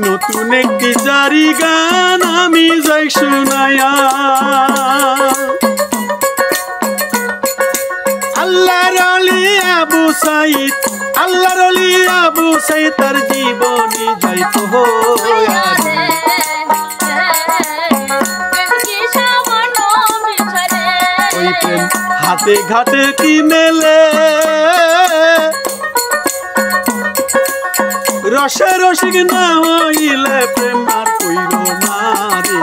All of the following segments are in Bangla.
নতুন একটি জারি গান আমি যাই শুনায়া আল্লাহর ওলি আবু সাইদ আল্লাহর ওলি আবু সাইদ তার জীবনী যাই তো হইয়া ওই প্রেম হাতে ঘাটে কি মেলে রসে রসিক না হইলে প্রেম আর কইর না রে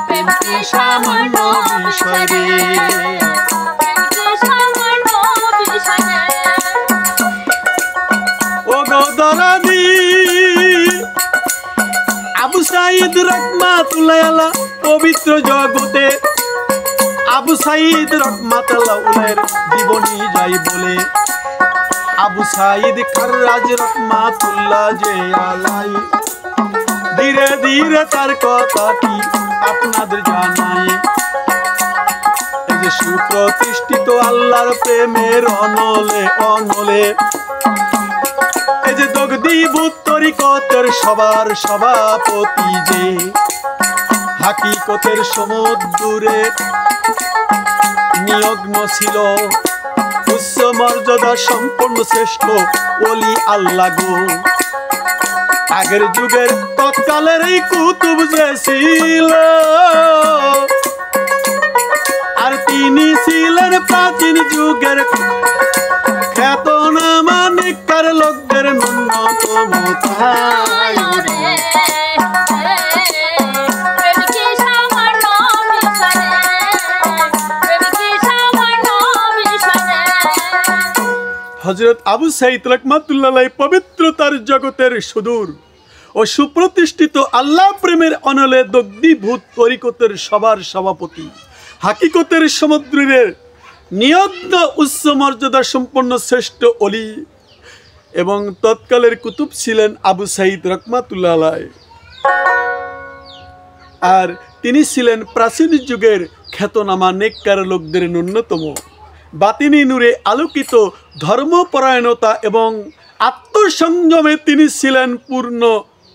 প্রেম কি সামান্য বিষয় রে ও গো দরদি আবু সাইদ রহমাতুল্লাহ আলাইহি পবিত্র জগতে আবু সাইদ রহমাতুল্লাহ আলাইহির জীবনী যাই বলে আবু সাইদ খাররাজ রহমাতুল্লাহ যে আলাই ধীরে ধীরে তার কথাটি আপনাদের জানাই এই যে সুপ্রতিষ্ঠিত আল্লাহর প্রেমের অনলে অনলে এই যে দগদিবুত তরিকতের সবার সভাপতি যে হাকিকতের সমুদ্রে নিয়গ্ন ছিল উচ্চ মর্যাদা সম্পন্ন শ্রেষ্ঠ ওলি আল্লাহ গো আগের যুগের তৎকালের এই কুতুব যে ছিল আর তিনি ছিলেন প্রাচীন যুগের খ্যাতনামা নিকার লোকদের ন্যূনতম তাই হযরত আবু সাইদ রহমাতুল্লাহ আলাইহি পবিত্রতার জগতের সুদূর ও সুপ্রতিষ্ঠিত আল্লাহ প্রেমের অনলে দগ্ধীভূত তরিকতের সবার সভাপতি হাকিকতের সমুদ্রের নিয়ত উচ্চ মর্যাদা সম্পন্ন শ্রেষ্ঠ ওলি এবং তৎকালের কুতুব ছিলেন আবু সাইদ রহমাতুল্লাহ আলাইহি আর তিনি ছিলেন প্রাচীন যুগের খ্যাতনামা নেককার লোকদের ন্যূনতম বাতিনি নূরে আলোকিত ধর্মপরায়ণতা এবং আত্মসংযমে তিনি ছিলেন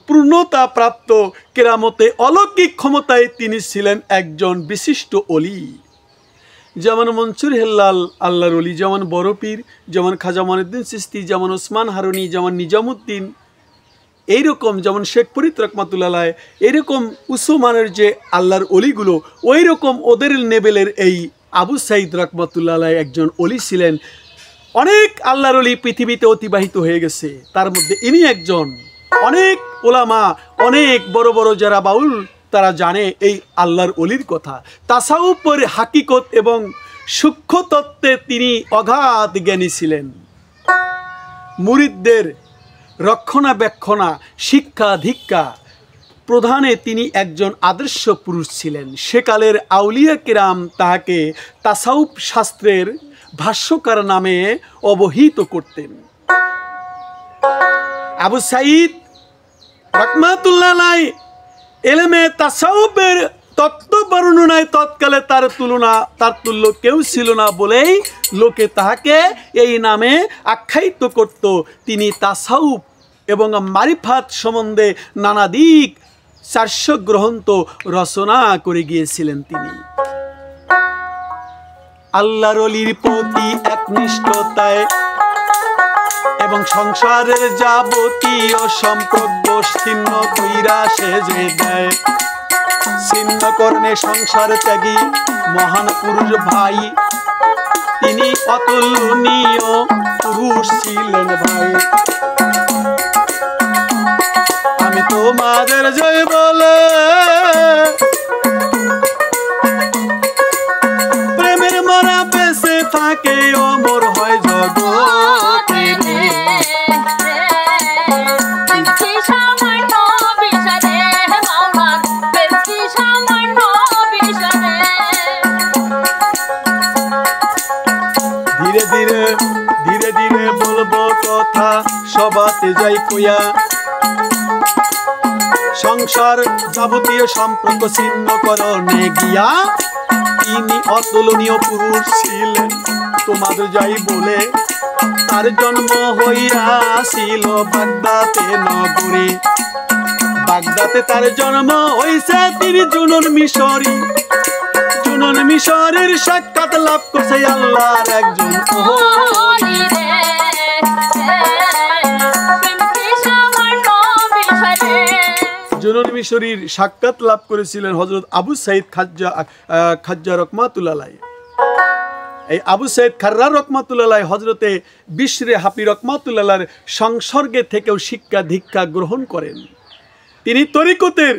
পূর্ণতা প্রাপ্ত কেরামতে অলৌকিক ক্ষমতায় তিনি ছিলেন একজন বিশিষ্ট ওলি যেমন মনসুর হেল্লাল আল্লাহর ওলি যেমন বড় পীর যেমন খাজা মঈনুদ্দিন চিশতি যেমন ওসমান হারুনি যেমন নিজামুদ্দিন এইরকম যেমন শেখ ফরিদ রহমাতুল্লাহ আলাইহি এইরকম উসমানের যে আল্লাহর ওলিগুলো ওই রকম ওদের লেভেলের এই আবু সাইদ রহমাতুল্লাহ আলাইহি একজন ওলি ছিলেন অনেক আল্লাহর ওলি পৃথিবীতে অতিবাহিত হয়ে গেছে তার মধ্যে ইনি একজন অনেক ওলামা অনেক বড় বড় যারা বাউল তারা জানে এই আল্লাহর ওলির কথা তাসাউফের হাকিকত এবং সূক্ষ্ম তত্ত্বে তিনি অগাধ জ্ঞানী ছিলেন মুরিদদের রক্ষণাবেক্ষণা শিক্ষা দীক্ষা প্রধানে তিনি একজন আদর্শ পুরুষ ছিলেন সেকালের আউলিয়া কিরাম তাহাকে তাসাউফ শাস্ত্রের ভাষ্যকার নামে অবহিত করতেন আবু সাইদ রহমাতুল্লাহ আলাইহি ইলমে তাসাউফের তত্ত্ব বর্ণনায় তৎকালে তার তুল্য কেউ ছিল না বলেই লোকে তাহাকে এই নামে আখ্যায়িত করত তিনি তাসাউফ এবং মারিফাত সম্বন্ধে নানা দিক 400 গ্রন্থ রচনা করে গিয়েছিলেন তিনি আল্লাহর ওলির প্রতি একনিষ্ঠতায় এবং সংসারের যাবতীয় সম্পর্ক ছিন্ন কইরা সে যে দেয় ছিন্ন করণে সংসার ত্যাগী মহান পুরুষ ভাই তিনি অতুলনীয় পুরুষ ছিলেন ভাই আমি তোমাদের জয় বলে প্রেমের মরা বেঁচে থাকে অমর হয় জগতে ধীরে ধীরে ধীরে ধীরে বলবো কথা সবাতে যাই কইয়া সংসার যাবতীয় সম্পর্ক ছিন্ন করণে গিয়া তিনি অতুলনীয় পুরুষ ছিলেন তোমাদের যাই বলে তার জন্ম হইয়াছিল বাগদাতে নগরী। বাগদাতে তার জন্ম হইছে তিনি জুনুন মিশরি। জুনুন মিশরের সাক্ষাৎ লাভ করছে আল্লাহর একজন ওলি। জুনুন মিশরীর সাক্ষাৎ লাভ করেছিলেন হযরত আবু সাইদ খাজ্জা রহমাতুল্লাহ আলাইহি। এই আবু সাইদ খাররা রহমাতুল্লাহ আলাইহি হযরতে বিশরে হাফি রহমাতুল্লাহ আলাইহির সংসর্গে থেকেও শিক্ষা দীক্ষা গ্রহণ করেন। তিনি তরিকতের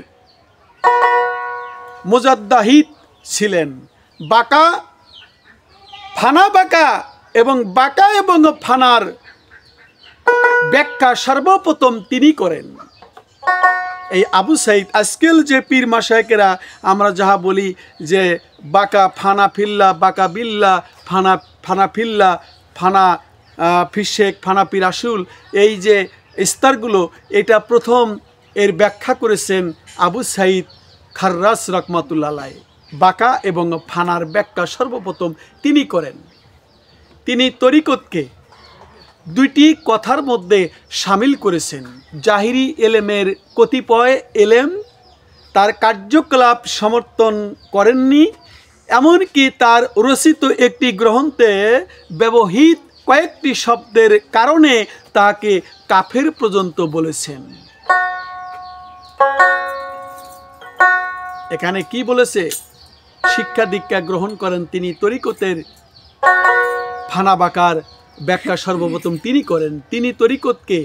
মুজাদ্দাহিদ ছিলেন। বাঁকা ফানা বাঁকা এবং বাঁকা এবং ফানার ব্যাখ্যা সর্বপ্রথম তিনি করেন। এই আবু সাইদ আজকাল যে পীর মাশায়েখেরা আমরা যাহা বলি যে বাঁকা ফানা ফিল্লা, বাঁকা বিল্লা, ফানা ফানা ফিল্লা, ফানা ফিশেক, ফানা পীর আসুল, এই যে স্তরগুলো, এটা প্রথম এর ব্যাখ্যা করেছেন আবু সাইদ খাররাস রহমাতুল্লাহ আলাইহি। বাঁকা এবং ফানার ব্যাখ্যা সর্বপ্রথম তিনি করেন। তিনি তরিকতকে দুইটি কথার মধ্যে শামিল করেছেন। জাহিরি এলেমের কতিপয় এলেম তার কার্যকলাপ সমর্থন করেননি, এমনকি তার রচিত একটি গ্রন্থে ব্যবহৃত কয়েকটি শব্দের কারণে তাকে কাফের পর্যন্ত বলেছেন। এখানে কি বলেছে? শিক্ষা দীক্ষা গ্রহণ করেন তিনি, তরিকতের ফানা বাঁকার ব্যাখ্যা সর্বপ্রথম তিনি করেন। তিনি তরিকতকে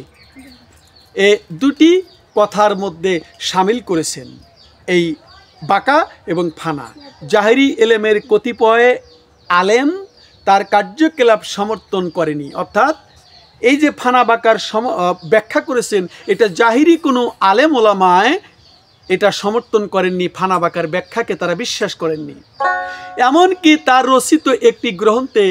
এ দুটি কথার মধ্যে শামিল করেছেন, এই বাঁকা এবং ফানা। জাহেরি এলেমের কতিপয় আলেম তার কার্যকলাপ সমর্থন করেনি, অর্থাৎ এই যে ফানা বাঁকার ব্যাখ্যা করেছেন, এটা জাহিরি কোনো আলেম ওলামায় এটা সমর্থন করেননি, ফানা বাঁকার ব্যাখ্যাকে তারা বিশ্বাস করেননি। এমনকি তার রচিত একটি গ্রন্থে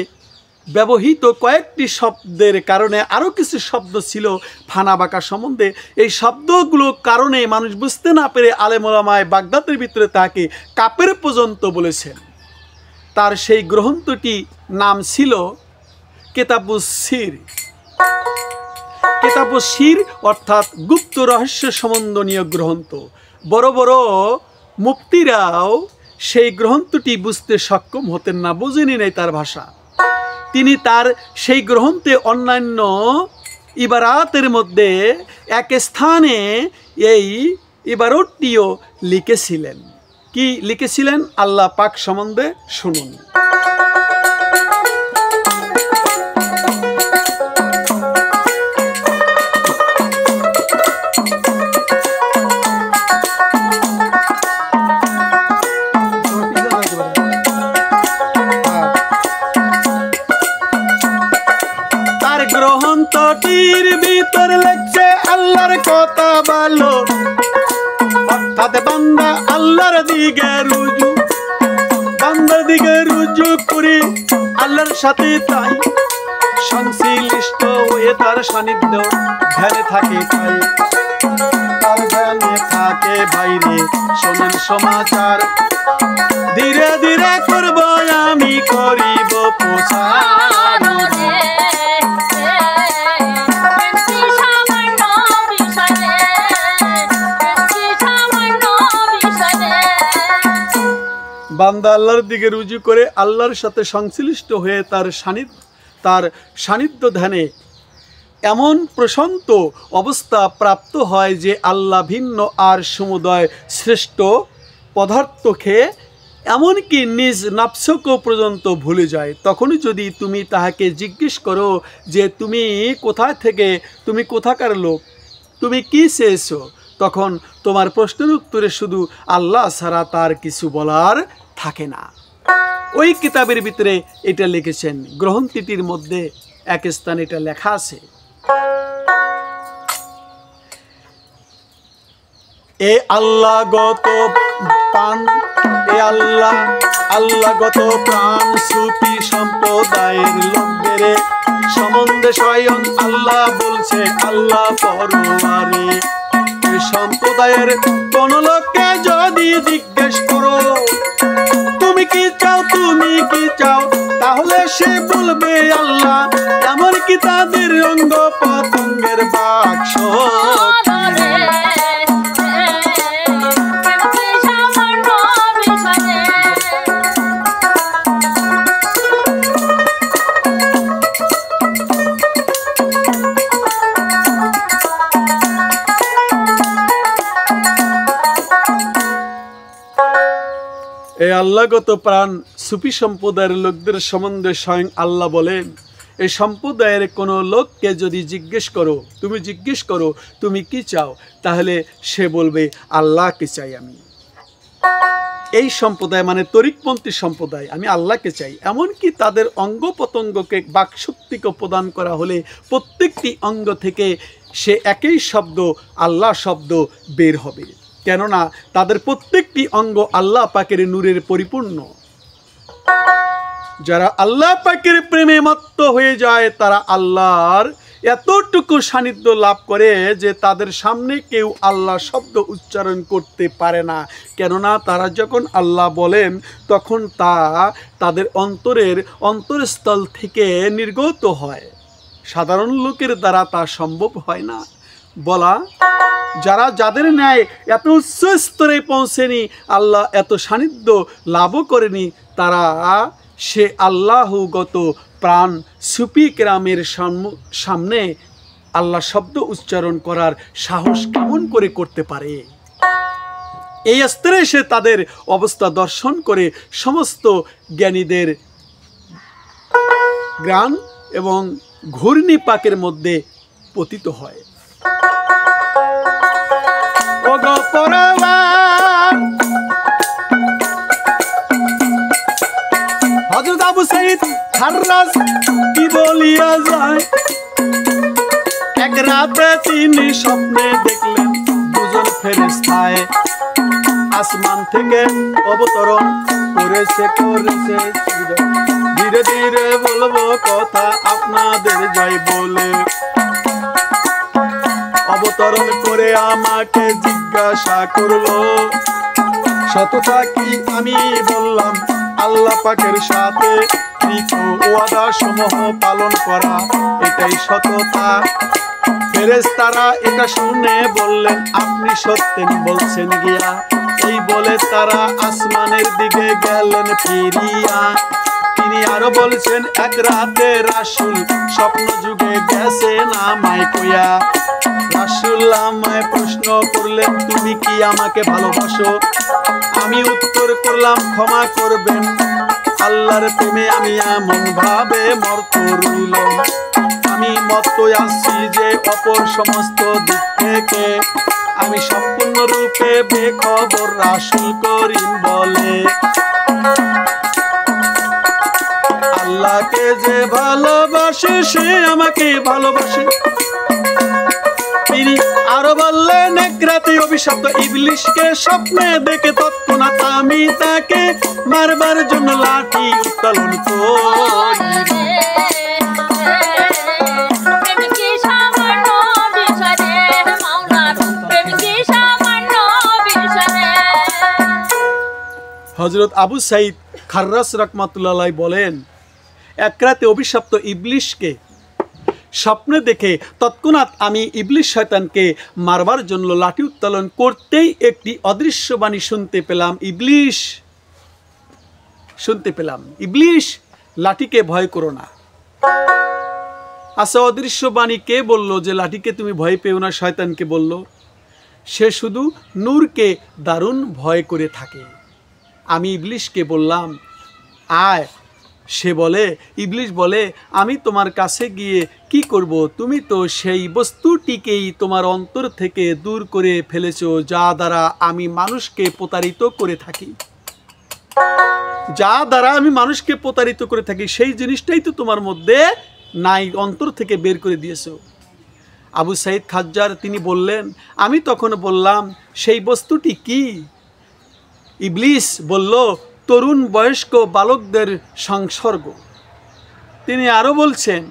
ব্যবহৃত কয়েকটি শব্দের কারণে আরও কিছু শব্দ ছিল ফানা বাঁকা সম্বন্ধে, এই শব্দগুলোর কারণে মানুষ বুঝতে না পেরে আলেম ওলামায়ে বাগদাদের ভিতরে তাকে কাফের পর্যন্ত বলেছেন। তার সেই গ্রন্থটি নাম ছিল কিতাবুস সির। কিতাবুস সির অর্থাৎ গুপ্ত রহস্য সম্বন্ধনীয় গ্রন্থ। বড় বড় মুফতিরাও সেই গ্রন্থটি বুঝতে সক্ষম হতেন না, বোঝেনি নাই তার ভাষা। তিনি তার সেই গ্রন্থে অন্যান্য ইবারাতের মধ্যে এক স্থানে এই ইবারতটিও লিখেছিলেন। কি লিখেছিলেন আল্লাহ পাক সম্বন্ধে শুনুন। গ্রন্থটির ভিতর লেখছে আল্লাহর কথা ভালো, অর্থাৎ বান্দা আল্লাহর দিকে রুজু, বান্দার দিকে রুজু করে আল্লাহর সাথে তাই সংশ্লিষ্ট হয়ে তার সান্নিধ্য ধ্যানে থাকে, তাই তার ধ্যানে থাকে বাইরে শোনেন সমাচার, ধীরে ধীরে করব আমি করিব প্রচার। বান্দা আল্লাহর দিকে রুজু করে আল্লাহর সাথে সংশ্লিষ্ট হয়ে তার সান্নিধ্য ধ্যানে এমন প্রশান্ত অবস্থা প্রাপ্ত হয় যে আল্লাহ ভিন্ন আর সমুদয় শ্রেষ্ঠ পদার্থকে এমনকি নিজ নফসকে পর্যন্ত ভুলে যায়। তখনই যদি তুমি তাহাকে জিজ্ঞেস করো যে তুমি কোথায় থেকে, তুমি কোথাকার লোক, তুমি কি চেয়েছো, তখন তোমার প্রশ্নের উত্তরে শুধু আল্লাহ ছাড়া তার কিছু বলার থাকে না। ওই কিতাবের ভিতরে এটা লিখেছেন। গ্রন্থটির মধ্যে এক স্থানে এটা লেখা আছে, এ আল্লাহগত প্রাণ, এ আল্লাহগত প্রাণ সুফি সম্প্রদায়ের লোকদের সম্বন্ধে স্বয়ং আল্লাহ বলছে, আল্লাহ পরওয়ারে এই সম্প্রদায়ের কোন লোককে যদি জিজ্ঞেস করো তুমি কি চাও, তুমি কি চাও, তাহলে সে বলবে আল্লাহ, এমনকি তাদের অঙ্গ পতঙ্গের বাক্স। এই আল্লাহগত প্রাণ সুফি সম্প্রদায়ের লোকদের সম্বন্ধে স্বয়ং আল্লাহ বলেন, এই সম্প্রদায়ের কোনো লোককে যদি জিজ্ঞেস করো তুমি কি চাও, তাহলে সে বলবে আল্লাহকে চাই আমি। এই সম্প্রদায় মানে তরিকপন্থী সম্প্রদায়, আমি আল্লাহকে চাই। এমনকি তাদের অঙ্গ প্রত্যঙ্গকে বাকশক্তিকে প্রদান করা হলে প্রত্যেকটি অঙ্গ থেকে সে একই শব্দ আল্লাহ শব্দ বের হবে, কেননা তাদের প্রত্যেকটি অঙ্গ আল্লাহ পাকের নূরের পরিপূর্ণ। যারা আল্লাহ পাকের প্রেমে মত্ত হয়ে যায় তারা আল্লাহর এতটুকু সান্নিধ্য লাভ করে যে তাদের সামনে কেউ আল্লাহ শব্দ উচ্চারণ করতে পারে না, কেননা তারা যখন আল্লাহ বলেন তখন তা তাদের অন্তরস্থল থেকে নির্গত হয়। সাধারণ লোকের দ্বারা তা সম্ভব হয় না বলা। যাদের ন্যায় এত উচ্চ স্তরে পৌঁছেনি, আল্লাহ এত সান্নিধ্য লাভও করেনি, তারা সে আল্লাহগত প্রাণ সুফি কেরামের সামনে আল্লাহ শব্দ উচ্চারণ করার সাহস কেমন করে করতে পারে? এই স্তরে সে তাদের অবস্থা দর্শন করে সমস্ত জ্ঞানীদের জ্ঞান এবং ঘূর্ণি পাকের মধ্যে পতিত হয়। হযরত আবু সাঈদ খাররাজ কি বলিয়া যায়, এক রাতে তিনি স্বপ্নে দেখলেন দুজন ফেরেশতায় আসমান থেকে অবতরণ করেছে। ধীরে ধীরে বলবো কথা আপনাদের যাই বলে, অবতরণ করে আমাকে জিজ্ঞাসা করলো সততা কি? আমি বললাম আল্লাহ পাকের সাথে ওয়াদা সমূহ পালন করা, এটাই সততা। ফেরেশতারা এটা শুনে বললেন আপনি সত্যি বলছেন গিয়া। এই বলে তারা আসমানের দিকে গেলেন ফিরিয়া। তিনি আরো বলছেন এক রাতে রাসূল স্বপ্ন যুগে গেছেন আমায় কইয়া। রাসূল আমায় প্রশ্ন করলেন তুমি কি আমাকে ভালোবাসো? আমি উত্তর করলাম ক্ষমা করবেন, আল্লাহর প্রেমে আমি এমন ভাবে মর্ত রইলাম। আমি মত্ত আসছি যে অপর সমস্ত দিক থেকে, আমি সম্পূর্ণরূপে বেখবর। রাসূল করিম বলে আল্লাহকে যে ভালোবাসে সে আমাকে ভালোবাসে। তিনি আরো বললেন এক রাতে অভিশপ্ত ইবলিশকে স্বপ্নে দেখে তৎক্ষণাৎ আমি তাকে মারবার জন্য লাঠি উত্তোলন করি। হযরত আবু সাঈদ খাররাজ রাহমাতুল্লাহ আলাইহি বলেন এক রাতে অভিশপ্ত ইবলিশকে স্বপ্নে দেখে তৎক্ষণাৎ আমি ইবলিশ শয়তানকে মারবার জন্য লাঠি উত্তোলন করতেই একটি অদৃশ্য বাণী শুনতে পেলাম, ইবলিশ লাঠিকে ভয় করো না। আচ্ছা, অদৃশ্য বাণী কে বললো যে লাঠিকে তুমি ভয় পেও না? শয়তানকে বলল। সে শুধু নূরকে দারুণ ভয় করে থাকে। আমি ইবলিশকে বললাম আয়। ইবলিশ বলে আমি তোমার কাছে গিয়ে কি করব? তুমি তো সেই বস্তুটিকেই তোমার অন্তর থেকে দূর করে ফেলেছো যা দ্বারা আমি মানুষকে প্রতারিত করে থাকি, সেই জিনিসটাই তো তোমার মধ্যে নাই, অন্তর থেকে বের করে দিয়েছো। আবু সাঈদ খাজ্জার তিনি বললেন আমি তখন বললাম সেই বস্তুটি কি? ইবলিশ বলল তরুণ বয়স্ক বালকদের সংসর্গ। তিনি আরো বলছেন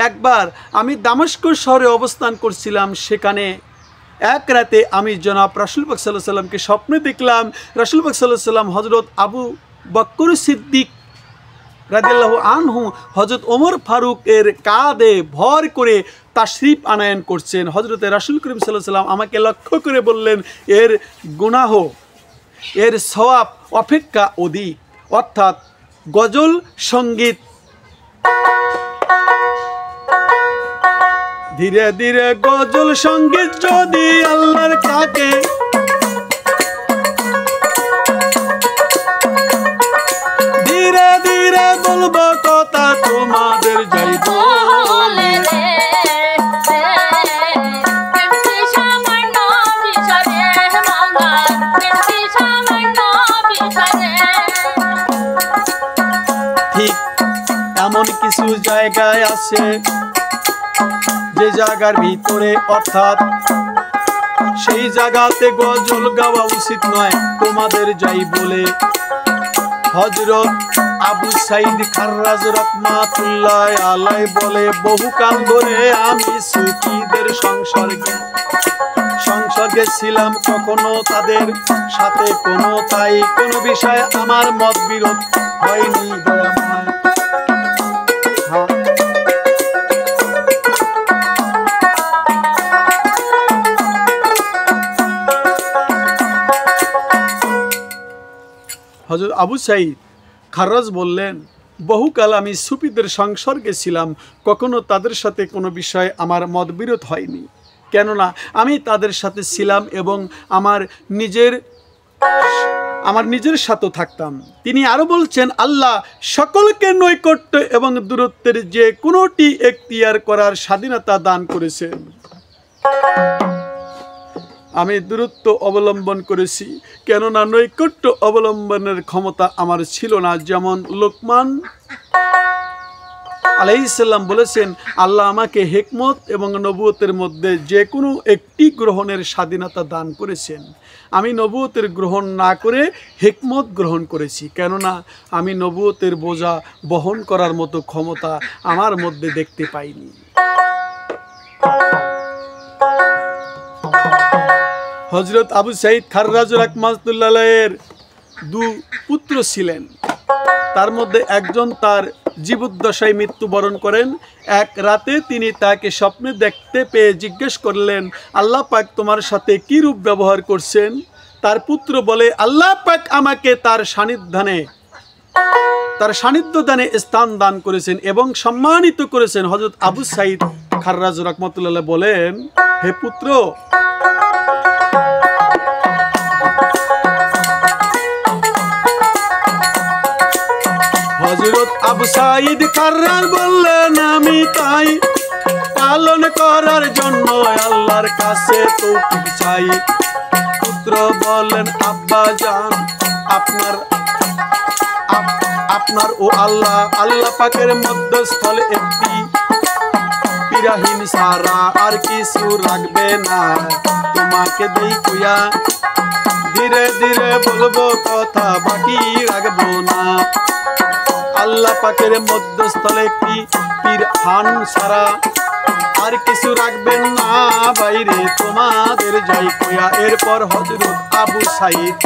একবার আমি দামেস্ক শহরে অবস্থান করছিলাম, সেখানে এক রাতে আমি জনাব রাসূল পাক সাল্লাল্লাহু আলাইহি সাল্লামকে স্বপ্নে দেখলাম। রাসূল পাক সাল্লাল্লাহু আলাইহি সাল্লাম হযরত আবু বকর সিদ্দিক রাদিয়াল্লাহু আনহু হযরত ওমর ফারুক এর কাঁধে ভর করে তাশরিফ আনায়ন করছেন। হযরতে রাসূল করিম সাল্লাল্লাহু আলাইহি ওয়াসাল্লাম আমাকে লক্ষ্য করে বললেন, এর গুনাহ, এর সওয়াব অপেক্ষা অধিক। অর্থাৎ গজল সঙ্গীত ধীরে ধীরে গজল সঙ্গীত যদি আল্লাহর কাকে ধীরে ধীরে বলবো কথা তোমাদের যাইব ঠিক এমন কিছু জায়গায় আছে যে জায়গার ভিতরে অর্থাৎ সেই জায়গাতে গজল গাওয়া উচিত নয় তোমাদের যাই বলে হযরত আবু সাইদ খাররাজ রাহমাতুল্লাহ আলাইহি বলে, বহুকাল ধরে আমি সুফিদের সংসর্গে ছিলাম, কখনো তাদের সাথে কোনো বিষয়ে আমার মত বিরোধ হয়নি। হযরত আবু সাইদ খাররাজ বললেন, বহুকাল আমি সুফিদের সংসর্গে ছিলাম, কখনো তাদের সাথে কোনো বিষয়ে আমার মতবিরোধ হয়নি, কেননা আমি তাদের সাথে ছিলাম এবং আমার নিজের সাথে থাকতাম। তিনি আরো বলছেন, আল্লাহ সকলকে নৈকট্য এবং দূরত্বের যে কোনোটি এখতিয়ার করার স্বাধীনতা দান করেছেন। আমি দূরত্ব অবলম্বন করেছি, কেননা নৈকট্য অবলম্বনের ক্ষমতা আমার ছিল না। যেমন লোকমান আলাইহিস সালাম বলেছেন, আল্লাহ আমাকে হিকমত এবং নবুয়তের মধ্যে যে কোনো একটি গ্রহণের স্বাধীনতা দান করেছেন। আমি নবুয়তের গ্রহণ না করে হিকমত গ্রহণ করেছি, কেননা আমি নবুয়তের বোঝা বহন করার মতো ক্ষমতা আমার মধ্যে দেখতে পাইনি। হযরত আবু সাইদ খাররাজ রাহমাতুল্লাহ আলাইহির দু পুত্র ছিলেন, তার মধ্যে একজন তার জীবদ্দশায় মৃত্যুবরণ করেন। এক রাতে তিনি তাকে স্বপ্নে দেখতে পেয়ে জিজ্ঞেস করলেন, আল্লাহ পাক তোমার সাথে কি রূপ ব্যবহার করছেন? তার পুত্র বলে, আল্লাহ পাক আমাকে তার সান্নিধ্য দানে স্থান দান করেছেন এবং সম্মানিত করেছেন। হযরত আবু সাইদ খাররাজ রাহমাতুল্লাহ বলেন, হে পুত্র, হযরত আবু সাইদ খাররাজ বললেন, আমি তাই পালন করার জন্য আল্লাহর কাছে তৌফিক চাই। পুত্র বলেন, আব্বা জান, আপনার ও আল্লাহ পাকের মধ্যস্থলে একটি পিরাহীন সারা আর কিছু রাখবে না, তোমাকে দেই কইয়া ধীরে ধীরে বলবো কথা, বাকি রাখবো না। আল্লাহ পাকের মধ্যস্থলে একটি পিরহান সারা আর কিছু রাখবেন না, বাইরে তোমাদের যাই কইয়া। এরপর হযরত আবু সাইদ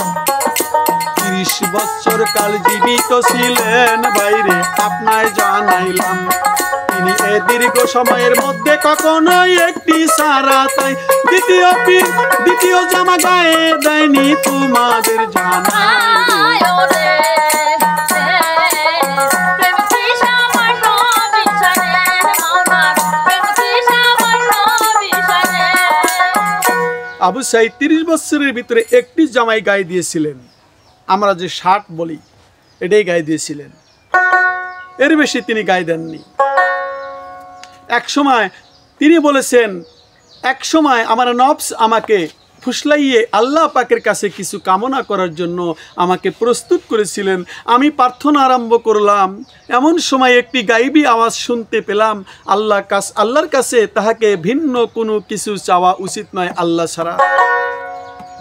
30 বছর কাল জীবিত ছিলেন, বাইরে আপনায় জানাইলাম। তিনি এই দীর্ঘ সময়ের মধ্যে কখনোই একটি সারা তাই দ্বিতীয় জামা গায়ে দেয়নি, তোমাদের জানাই। আবু সাইদ 30 বছরের ভিতরে একটি জামাই গায়ে দিয়েছিলেন, আমরা যে শার্ট বলি এটাই গায়ে দিয়েছিলেন, এর বেশি তিনি গায়ে দেননি। এক সময় তিনি বলেছেন, এক সময় আমার নফস আমাকে ফুসলাইয়ে আল্লাহ পাকের কাছে কিছু কামনা করার জন্য আমাকে প্রস্তুত করেছিলেন। আমি প্রার্থনা আরম্ভ করলাম, এমন সময় একটি গায়েবী আওয়াজ শুনতে পেলাম, আল্লাহর কাছে তাহাকে ভিন্ন কোনো কিছু চাওয়া উচিত নয় আল্লাহ ছাড়া।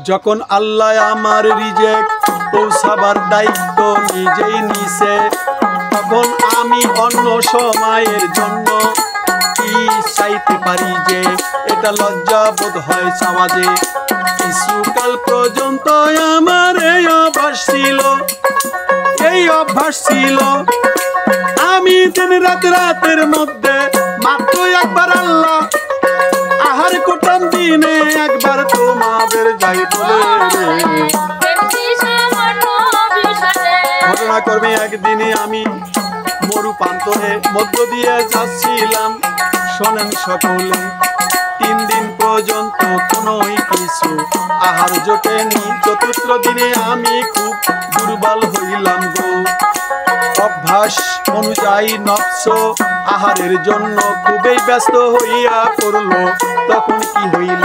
যখন আল্লাহ আমার রিজেক পৌঁছাবার দায়িত্ব নিজেই নিছে, তখন আমি অন্য সময়ের জন্য কি চাইতে পারি যে এটা লজ্জা বোধ হয় চাওয়া যে। কিছুকাল পর্যন্ত আমার এই অভ্যাস ছিল, এই অভ্যাস ছিল। আমি দিন রাত রাতের মধ্যে মাত্র একবার আল্লাহ আহার করতাম, দিনে একবার তোমাদের যাই বলে রে। ঘটনা করবে একদিনে আমি মরু প্রান্তরে মধ্য দিয়ে যাচ্ছিলাম, শোনেন সকলে 3 দিন পর্যন্ত কোনোই কিছু আহার জোটেনি। 4th দিনে আমি খুব দুর্বল হইলাম গো। অভ্যাস অনুযায়ী নফস আহারের জন্য খুবই ব্যস্ত হইয়া পড়ল। তখন কি হইল,